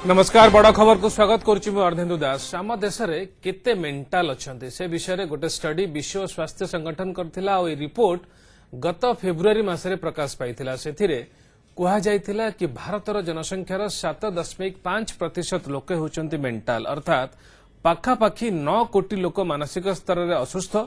नमस्कार बड़ खबर को स्वागत करुच्ची अर्धेन्दु दास। आम देश में केते मेंटाल अच्छा से विषय गोटे स्टडी विश्व स्वास्थ्य संगठन करथिला और रिपोर्ट गत फेब्रुआरी मासरे प्रकाश पाइथिला। सेथिरे कुहा जाइथिला कि भारतर जनसंख्यार 7.5% लोक होचंती मेंटाल, अर्थात पाखापाखी 9 कोटी लोक मानसिक स्तर में असुस्थ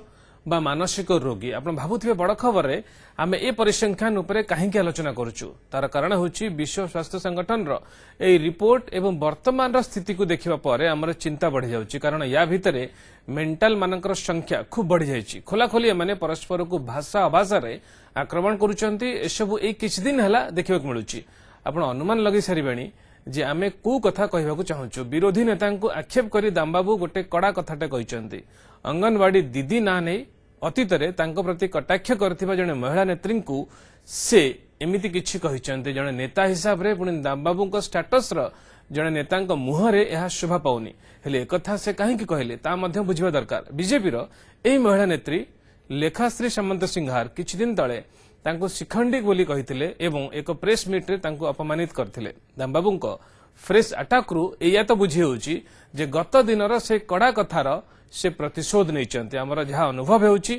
बा मानसिक रोगी। आपण भाबुथिबे बड़ खबर रे आमे ए परिसंख्यान उपरे काहेकि आलोचना करूछु। तार कारण होची विश्व स्वास्थ्य संगठन रो ए रिपोर्ट एवं वर्तमान रो स्थिति को देखिबा परे हमर चिंता बढ़ी जाउची, कारण या भितरे मेंटल मानकर संख्या खूब बढ़ी जाइची। खोलाखोली माने परस्पर को भाषा अभाषा रे आक्रमण करूचंती। एसबु ए किछ दिन हला देखिबा मिलुची। आपण अनुमान लगी सारिबाणी जे आमे को कथा कहबाकू चाहूछु। विरोधी नेता को आक्षेप करी दामबाबू गोटे कड़ा कथाटे कहिसंती। अंगनवाड़ी दीदी ना नै अतीतरे तांको प्रति कटाक्ष करथिबा जने महिला नेत्री को से एमिति किछि कहिसंती। जने नेता हिसाब रे पुणी दामबाबूको स्टेटस रो जने नेतांको मुहरे एहा शोभा पाउनी। हेले एकथा से काहेकि कहले ता मध्य बुझिबा दरकार। बीजेपी रो एही महिला नेत्री लेखाश्री सामंत सिंहार किछि दिन तळे तांको शिखंडी बोली कहिथिले एवं एक प्रेस मीट रे तांको अपमानित करथिले। दामबाबूको फ्रेश अटैक रु एया तो बुझी होउची जे गत दिनर से कड़ा कथार से प्रतिशोध नैचंती। हमर जहा अनुभव हेउची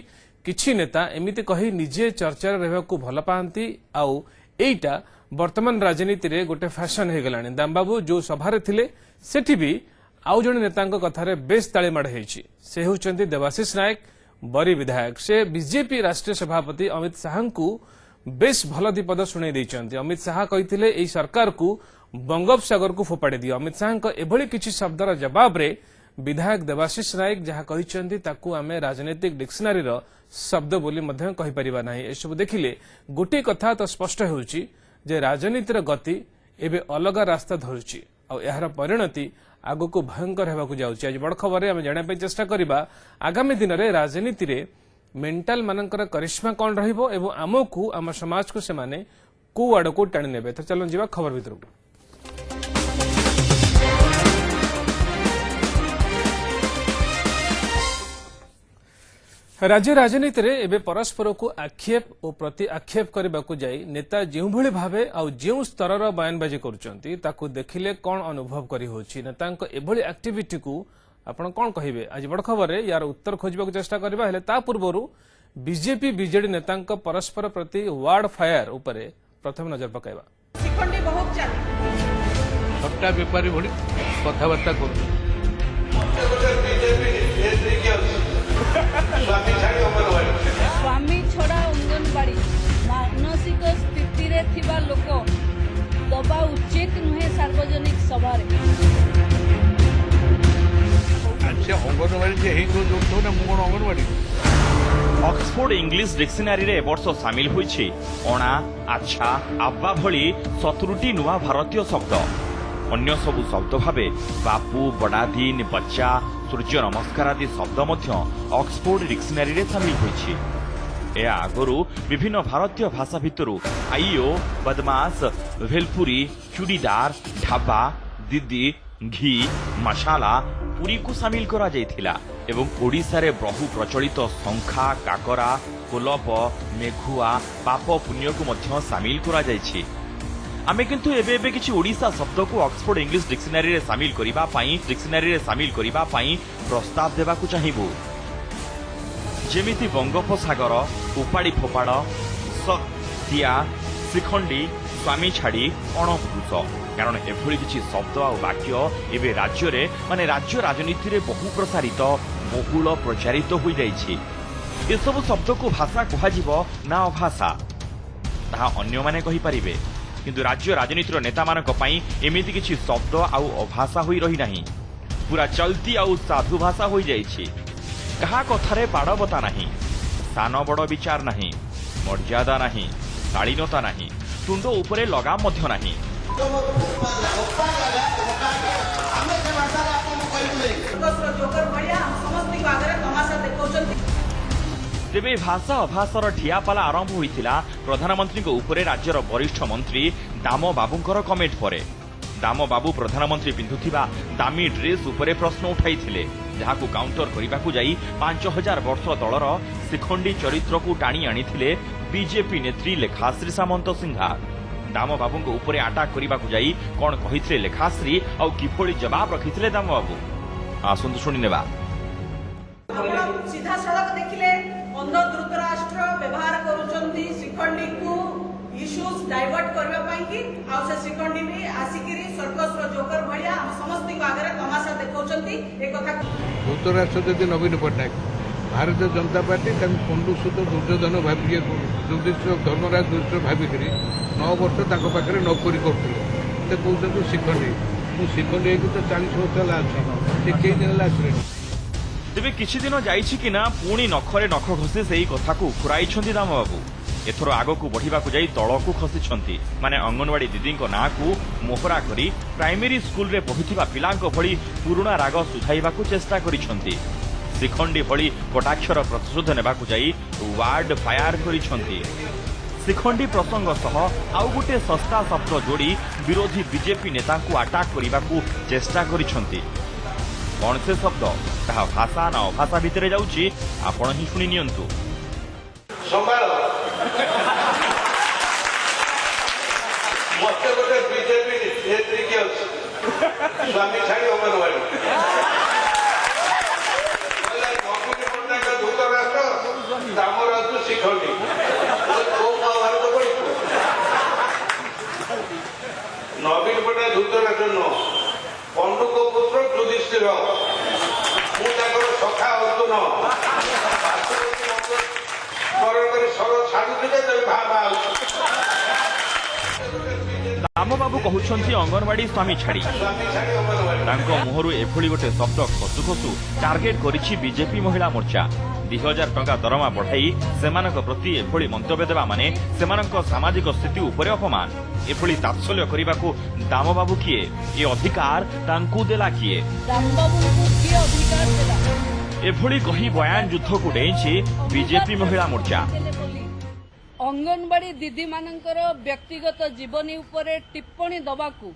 किछि नेता एमिति कहि निजे चर्चा रहबा को भल पांती आउ एटा वर्तमान राजनीति रे गोटे फैशन हे गलानी। दामबाबू जो सभा रे थिले सेठी भी आउ जण नेतांको कथारे बेस ताली माड हेछि। से होउचंती देवाशीष नायक, बरी विधायक। से बीजेपी राष्ट्रीय सभापति अमित शाह को बेस भल दीपद शुणाई देइचंती। अमित शाह कहिथिले एई सरकार को बंगोपसागर को फोपाड़ी दियो। अमित शाह को एभली किछि शब्दर जवाब रे विधायक देवाशीष नायक जहाँ कहिसंती ताकू आमे राजनीतिक डिक्शनरी रो शब्द बोली मध्य कहि परिबा नाही। एसबु देखिले गोटे कथा तो स्पष्ट होउची जे राजनीतिर गति एबे अलग रास्ता धरुची और यार परिणति आगो को भयंकर हेबाकू जाउची। आज बड़ खबर रे आमे जाने पे चेष्टा करिबा आगामी दिन रे राजनीति रे मेंटल मानकर करिश्मा कोन रहिबो एवं आमोकू आम समाज को से माने को आड़ को टाणी नेबे। तो चलो जीवा खबर भीतर को। राज्य राजनीति रे एबे परस्पर को आक्षेप और प्रति आक्षेप करने को जाई नेता जो भली भावे आउ जो स्तर बयानबाजी करुचंती ताकू देखिले कौन अनुभव करी होची। नेतांको एभली एक्टिविटी को आपण कौन कहिबे। आज बड़ खबर रे यार उत्तर खोजबा को चेष्टा करबा। हेले ता पूर्वरु बीजेपी बीजेडी नेतांको परस्पर प्रति वार्ड फायर उपरे प्रथम नजर पकाइबा। शिखंडी बहुत चाली हट्टा व्यापारी भली कथाबार्ता करू। स्वामी छड़ा अंगनवाड़ी मानसिक स्थिति रे थिबा लोक दबा उचित नुहे सार्वजनिक सभा रे। अच्छा अंगनवाड़ी जे हे जो जोतो ना मुगण अंगनवाड़ी ऑक्सफोर्ड इंग्लिश डिक्शनरी रे वर्ष सामिल होइछि अणा, अच्छा, आब्बा भली 70टी नुआ भारतीय शब्द। अन्य सबु शब्द भावे बापू, बड़ादीन, बच्चा, सूर्य नमस्कार आदि शब्द मध्य ऑक्सफोर्ड डिक्शनरी रे सामिल होइछि। या आगरु विभिन्न भारतीय भाषा भितरु आइयो, बदमाश, भेलपुरी, चूड़ीदार, ढाबा, दीदी, घी, मसाला, पुरी को सामिल करा जाइथिला एवं ओडिसा रे बहु प्रचलित संखा, काकरा, कोलप, मेघुआ, पाप पुण्य को मध्य सामिल करा जाइछि। आमे किंतु एबे किछि ओडिसा शब्द को ऑक्सफोर्ड इंग्लिश डिक्शनरी रे सामिल करिबा पई प्रस्ताव देबाकू चाहिबू। जेमिति बंगोपसागर, उपाड़ी फोपाड़, सत्या, शिखंडी, स्वामी छाड़ी, अणपुरुष। कारण एभली किछि शब्द आ वाक्य एबे राज्य रे माने राज्य राजनीति रे बहु प्रसारित बहुल प्रचारित होई जाइछि। ए सब शब्द को भाषा कहाजिबो ना अभाषा ताहा अन्य माने कहि परिबे, किंतु राज्य राजनीतिर नेता मानक पई एमिति किछि शब्द आउ अभाषा होई रही नाही। पूरा चलती आउ साधु भाषा होई जाइछि। कहा कथारे बाड़बता नाही, सान बड़ विचार नाही, मर्यादा नाही, शालीनता नाही, तुंड उपरे लगाम मध्य नाही। तेबे भाषा अभाषार ठियापाला आरंभ होइथिला प्रधानमंत्री को उपरे राज्यर वरिष्ठ मंत्री दाम बाबूंकर कमेंट परे। दाम बाबू प्रधानमंत्री पिंधुथिबा दामी ड्रेस उपरे प्रश्न उठाइथिले, जहाकू काउंटर करिबाकू जाई 5000 वर्ष दलर शिखंडी चरित्र को टाणी आनिथिले बीजेपी नेत्री लेखाश्री सामंत सिंहा। दाम बाबू उपरे अटाक करने को जाई कौन कही लेखाश्री और किभली जवाब रखिथिले दाम बाबू आसंतु शुणी नेबा। सीधा सड़क देखिले अंध धृतराष्ट्र व्यवहार करूचंती शिखंडी को इश्यूज डाइवर्ट करबा पई कि आ से शिखंडी भी आसिकिरी सर्कस रो जोकर भलिया समस्त को आगे तमाशा देखौचंती ए कथा धृतराष्ट्र जदि नवीन पट्टनायक भारतीय जनता पार्टी पंडुसुत दुर्योधन भावी युधिष्ठिर धर्मराज दुष्ट भाविक 9 वर्ष पाखे नौकरी करते कहते शिखंडी मुझे शिखंडी तो 40 वर्ष है कई दिन आसले तेबे किछि दिन जाइछि कि ना पुणी नखरे नख घसी सेही कथा को फुराइछंती दाम बाबू एथर आगकू बढ़िबा को जाई तळकू खसिछंती माने अंगनवाड़ी दीदी ना को मोहरा करी प्राइमरी स्कूल रे पढुथिबा पिलांको भली पुरुणा राग सुधाइबा को चेष्टा करिछंती शिखंडी भली कटाक्षर प्रतिशोध नेबाकू जाई वार्ड फायर करिछंती शिखंडी प्रसंग सह आउ गुटे सस्ता शब्द जोड़ी विरोधी बीजेपी नेता को अटाक करने को चेष्टा करिछंती कौन से शब्द ताहा भाषा ना अभाषा भितर जाउची आपण ही सुनि नियंतु। मत गोटे बीजेपी नेत्री की स्वामी छाड़ी अंगनवाड़ी धृतराष्ट्र शिखंडी नवीन पट्टनायक धृतराष्ट्र नुह पंडुक पुत्र युधिष्ठिर सखा अर्जुन दाम बाबू कहउछंती अंगनवाड़ी स्वामी छाड़ी मुहरु एभली गोटे शब्द खसु खसु टार्गेट करिछि बीजेपी महिला मोर्चा 2000 टंका दरमा बढ़ाई सेमानक प्रति एभली मंतव्य देवा माने सेमानक सामाजिक स्थिति उपरे अपमान एभली तात्सल्य करिबाकू दाम बाबू किए ए अधिकार तांकू देला किए दाम बाबू को किए अधिकार देला एभली कही बयान युद्ध को डेइछि बीजेपी महिला मोर्चा। अंगनवाड़ी दीदी मानकर व्यक्तिगत जीवनी उपरे टिप्पणी दबाकू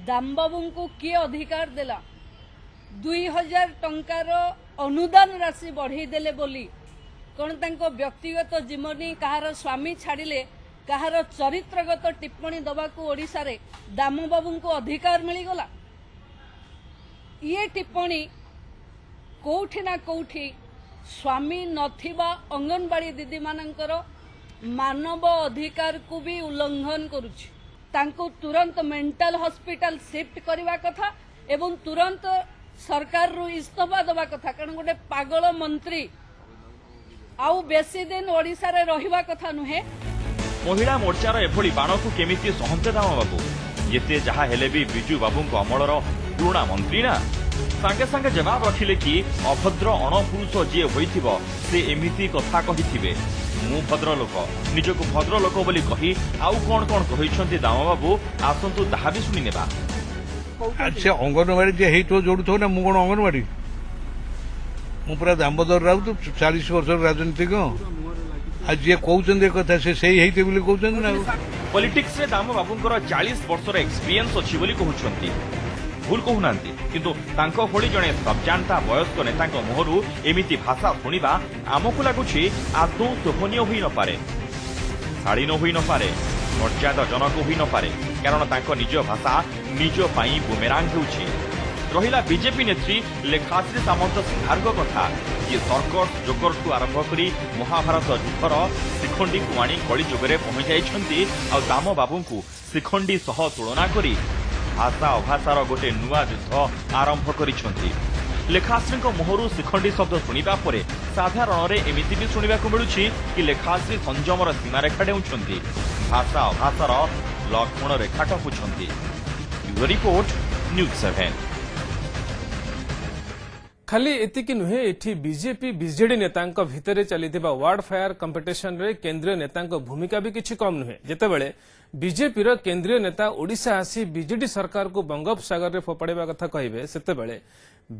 दाम बाबू को किए अधिकार देला 2000 टंकार अनुदान राशि बढ़ई देले बोली कौन तांको व्यक्तिगत जीवनी कहार स्वामी छाड़िले कहार चरित्रगत टिप्पणी दबाकू ओडिशा रे दाम बाबू को अधिकार मिलीगला। ये टिप्पणी कोठी ना कोठी स्वामी नथिबा अंगनवाड़ी दीदी मानकर मानव अधिकार को भी उल्लंघन करुछि तांको तुरंत मेंटल हॉस्पिटल शिफ्ट करवा कथा एवं तुरंत सरकार रु इस्तीफा दवा कथा कारण गोटे पागल मंत्री आउ बेसी दिन ओडिशा रे रहिबा कथा नुहे। महिला मोर्चार एभली बाण को केमिति सहंते दाम बाबू येते जहा हेले भी बिजू बाबू अमलर पुराणा मंत्री ना सांगे सांगे जवाब रखिले कि अभद्र अणपुरुष जी होइथिबो से एमिति कथा कहिथिबे मु भद्र लोक निजको भद्र लोक बोली कही आउ कौन कौन कहिछंती दाम बाबू आसंतु ताहा भी सुनि नेबा। से अंगनवाड़ी जे हेतो जोड़ुथो ना मु कोन अंगनवाड़ी मु पूरा दामोदर राउत 40 वर्ष राजनीतिक आज जे कहउछन कथा से सही हेते बोली कहउछन ना पॉलिटिक्स रे दाम बाबूंकर 40 वर्षर एक्सपीरियंस अछि बोली कहउछंती भूल कहूनांती किंतु तांको भली जणे सबजानता वयस्क नेतांक मुहरु एमिति भाषा शुणिबा आमकु लागुछि आदौ शोभनीय होई न पारे शाड़ी न होई न पारे मर्यादाजनक होई न पारे कारण तांको निज भाषा निज पाई बुमेरांग हेउछि। रहिला बीजेपी नेत्री लेखाश्री सामंत सिंहारक कथा ये सर्कस जोकरठू आरंभ करी महाभारत युद्धर शिखंडी को आनी कली जुगरे पहुंच जाइछंती आ दाम बाबूंकु शिखंडी सह तुलना करी भाषा अभाषार गोटे नुआ युद्ध आरंभ करिछंती। लेखाश्री मुहरु शिखंडी शब्द शुणिबा परे साधारण एमिति भी शुणिबाकु मिलुछि कि लेखाश्री संयमर सीमारेखा डेउछंती भाषा अभाषार लक्ष्मण रेखा टपुछंती। Report news 7। खाली एतिकी नुहे एठी बीजेपी बीजेडी नेतांक भितरे चलिथिबा वार्ड फायर कंपिटिशन रे केंद्रीय नेतांक भूमिका भी किछि कम नुहे जेतेबेले बीजेपी रो केंद्रीय नेता ओडिशा आसी बीजेडी सरकार को बंगोपसागर रे फोपाड़िबा कथा कहिबे सेतेबेले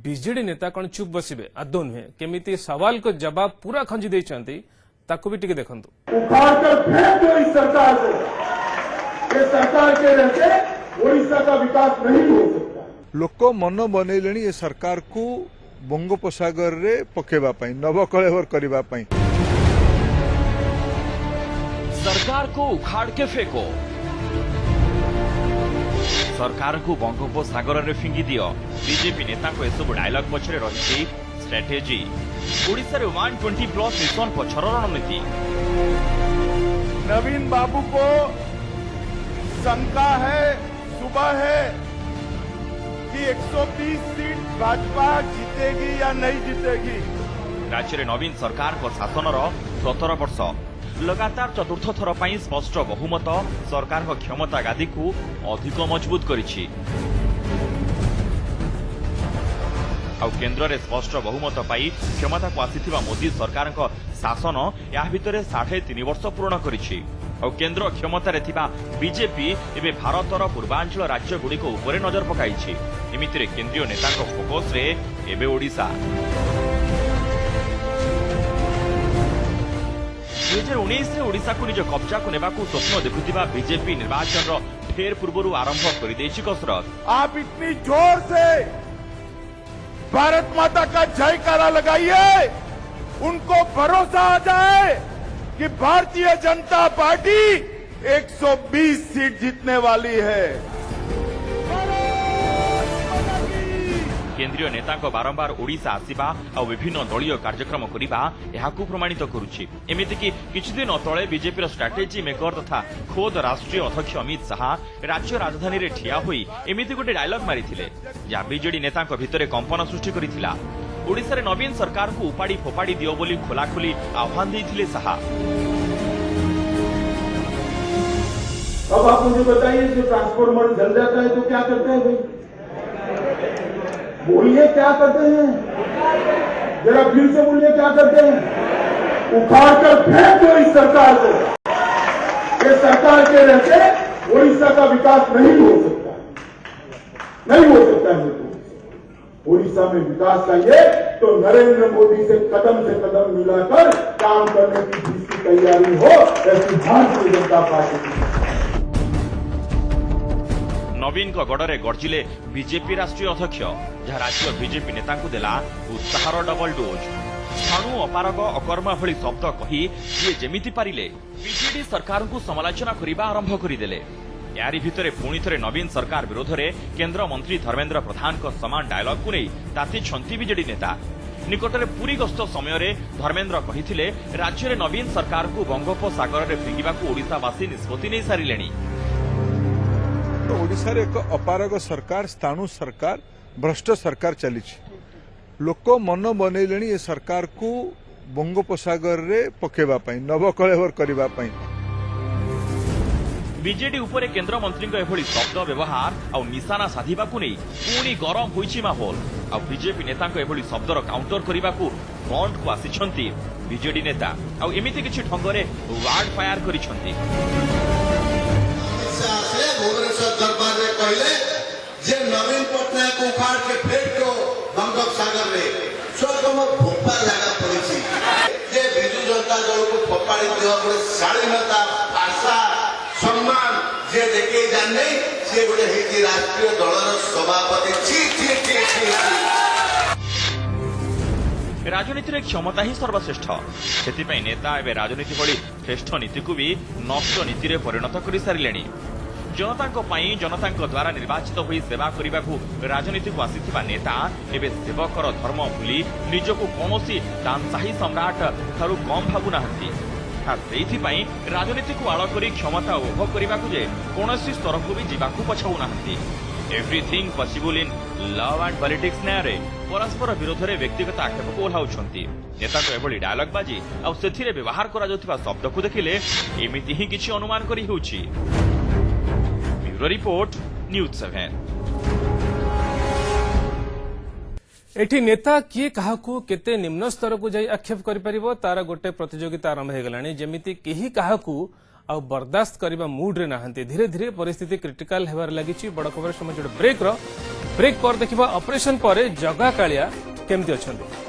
बीजेडी नेता कोन चुप बसिबे आदो नुहे केमिति सवाल को जवाब पूरा खंजी देचंती ताकू भी टिके देखंतु उखाड़ कर फेंक दो इस सरकार को ये सरकार के रहते ओडिशा का विकास नहीं हो सकता। लोक मन बनैलेनी ये सरकार को बंगोपसागर रे पकेबा पई नवकलेवर करिबा पई सरकार को उखाड़ के फेंको, सरकार को बंगोपसागर में फिंगी दियो। बीजेपी नेता को एसबू डायलॉग पछरे रही स्ट्रेटेजी। ओडिशा रे 120+ मिशन पछर रणनीति। नवीन बाबू को शंका है, सुबह है कि 120 सीट भाजपा जीतेगी या नहीं जीतेगी। राज्य में नवीन सरकार को शासन 17 वर्ष लगातार चतुर्थ थर पर स्पष्ट बहुमत सरकार को क्षमता गादी को अधिक मजबूत करिछि। आउ केन्द्र में स्पष्ट बहुमत पाई क्षमता को आसीथिबा मोदी सरकार को शासन या भितर 3.5 वर्ष पूर्ण करिछि। आउ केन्द्र क्षमता रे थिबा बीजेपी एबे भारतर पूर्वांचल राज्य गुड़ी को ऊपर नजर पकाइछि। एमितिरे केंद्रीय नेता फोकस रे एबे ओडिशा। 2019 रे ओडिशा को निज कब्जा को नेबाकू स्वप्न देखुथिबा बीजेपी निर्वाचन फेर पूर्व आरंभ कर देछि कसरत। आप इतनी जोर से भारत माता का जयकारा लगाइए, उनको भरोसा आ जाए कि भारतीय जनता पार्टी 120 सीट जीतने वाली है। केंद्रीय नेता को बारंबार ओडिशा आसिबा और विभिन्न दलीय कार्यक्रम करिबा एहाकू प्रमाणित करुछि। एमिति कि किछि दिन तळे बीजेपी स्ट्रेटेजी मेकर तथा खोद राष्ट्रीय अध्यक्ष अमित शाह राज्य राजधानी रे ठिया होई एमिति गोटे डायलॉग मारिथिले जा बीजेडी नेता भितर कंपन सृष्टि करिथिला। ओडिशा रे नवीन सरकार को उपाड़ी फोपाड़ी दियो बोली खोलाखोली आह्वान देथिले शाह। अब आप मुझे बताइए, जो ट्रांसफॉर्मर जल जाता है तो क्या करते हैं भाई? बोलिए क्या करते हैं, जरा फिर से बोलिए क्या करते हैं? उखाड़ कर फेंक दो इस सरकार को। ये सरकार के रहते ओडिशा का विकास नहीं हो सकता, नहीं हो सकता है। तो ओडिशा में विकास चाहिए तो नरेंद्र मोदी से कदम मिलाकर काम करने की जिसकी तैयारी हो, ऐसी भारतीय जनता पार्टी की। नवीन को गड़े गर्जिले बीजेपी राष्ट्रीय अध्यक्ष, जहाँ राज्य बीजेपी नेता को देला उत्साहर डबल डोज। छाणु अपारग अकर्मा भली शब्द कही जी जेमिति पारिले बीजेडी सरकार को समालोचना करने आरंभ करदेले। यारी भितर पुणी थे नवीन सरकार विरोध में केंद्र मंत्री धर्मेंद्र प्रधान को समान डायलॉग को नहीं ताती बीजेडी नेता। निकटरे पुरी गस्त समय धर्मेंद्र कही राज्य में नवीन सरकार को बंगोपसागर में फिंगिबा ओडिशावासी निष्पत्ति नहीं सारिले। ओडिशा रे एक अपारग सरकार, स्थाणु सरकार, भ्रष्ट सरकार चली। लोक मन बनैले ये सरकार को बंगोपसागर रे पकेबा पई, नवकलेवर करिबा पई। बीजेडी उपरे केंद्र मंत्री एभली शब्द व्यवहार और निशाना साधिबा को नहीं पुणी गरम होइछि माहौल। और बीजेपी नेता एभली शब्दर काउंटर करने को फ्रंट को आसिछंती बीजेडी नेता और एमिति किछि ढंगरे वार्ड फायर करिछंती। भुवनेश्वर दरबार में कहले जे नवीन पटनायक को उखाड़ के फेंक दो बंगोपसागर में स्वयं फोपा लगा पड़ी। जे बिजू जनता दल को फोपाड़ी दिया शालीनता, भाषा, सम्मान जे देखे जाने से गोटे हेती राष्ट्रीय दलर सभापति। राजनीति रे क्षमता ही सर्वश्रेष्ठ। सेतिपई नेता एवं राजनीति भली श्रेष्ठ नीति को भी नष्ट नीति रे परिणत कर सारिले। जनता जनता द्वारा निर्वाचित होई सेवा करने को राजनीति को आसीथिबा नेता एवं सेवकर धर्म भूली निजको कौनसी तानशाही सम्राट ठारू कम भावु नाहंती। सेइथिपई राजनीति को आड़ करी क्षमता उपभोग करने को जे कौनसी स्तर को भी जीवाकू पछाऊ नाहंती। Everything possible in love and politics न्याय परस्पर विरोध में व्यक्तिगत आक्षेप को ओह्लाउछंती। नेता को एभली डायलॉग बाजी और सेथिरे व्यवहार करा जाउथिबा शब्द को देखिले एमिति ही किछि अनुमान करी होउछि। Bureau report, news 7। एठी नेता किए काहाकू केते निम्न स्तर को जाई आक्षेप करि परिबो तार गोटे प्रतियोगिता आरंभ हे गलानी। जेमिति केही काहाकू आ बर्दाश्त करबा मूड रे नाहंती। धीरे धीरे परिस्थिति क्रिटिकल हेबार लागिछि। बड़ खबर समय ब्रेक पर देखिबा ऑपरेशन पर जगा कालिया केमति अछंती।